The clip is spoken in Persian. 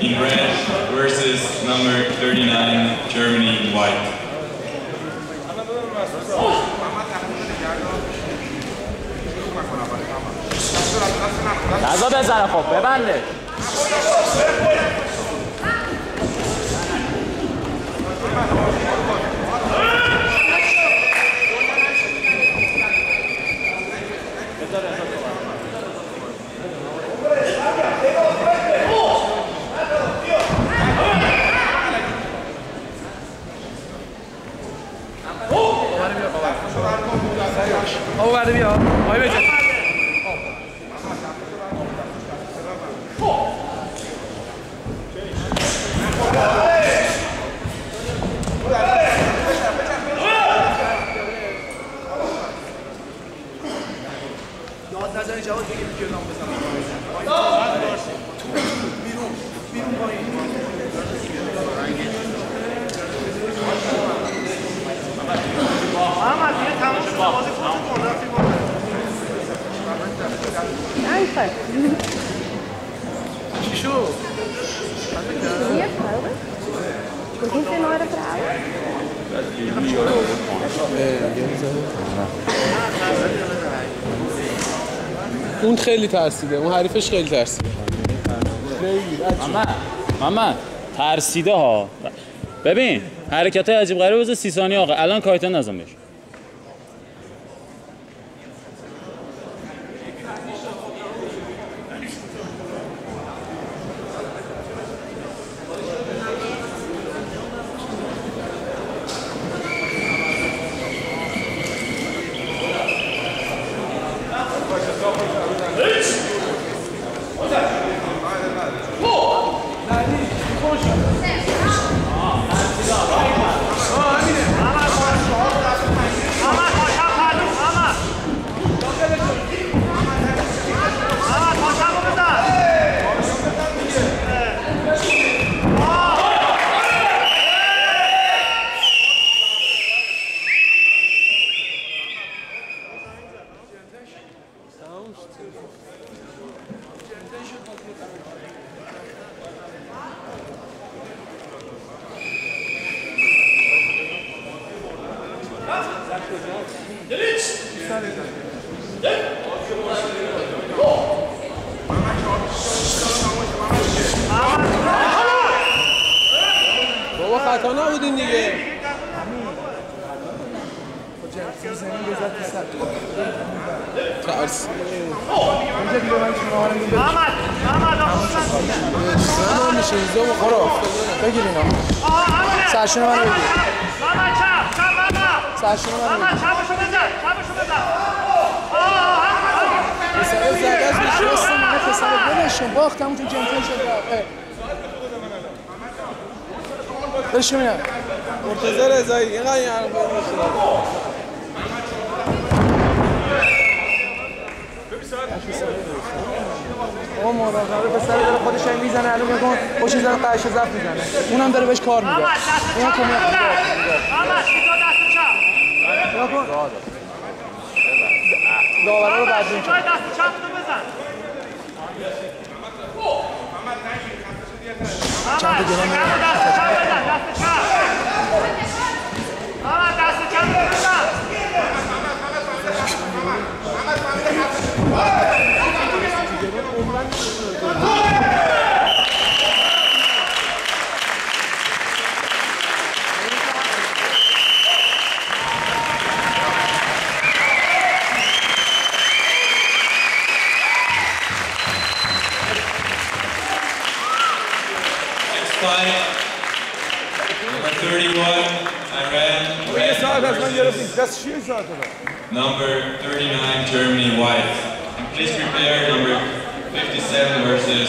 in red versus number 39, Germany in white. نزا بزنه خب ببنده بعد بیا آقای بجد داد نزنی جواد بگیر که نام بزنم بیرون پایین محمد دیگه تمام شد بازی خودتون رفتی بالا Einfach. چی شد؟ Hier, Frau? Wo sind denn eure Frauen? اون خیلی ترسیده، اون حریفش خیلی ترسیده. محمد ترسیده ها. ببین حرکت های عجیب غریب بذار 30 ثانیه آقا. الان کایتن نزن بهش. بابا خطا نبودین دیگه. ترس. محمد میشه زوم خراب. بگیر اینا. سرشون منو بگیر. سرشون منو بگیر. پسر زده از نشست من پسر بلشون باختم تو جنتل شد. بلشون میاد. مرتضی رضایی اینقدر این حرف او مراقبه پسر داره خودش این میزنه الان میگم خوش میزنه قش زفت میزنه اونم داره بهش کار میده اون کمک میده محمد چیزا دست چپ داورا رو بعد میشه دست چپ تو بزن چند تا گرام دست چپ بزن دست چپ محمد دست چپ بزن Number 31, Iran, red versus number 39, Germany, white. And please prepare number 57 versus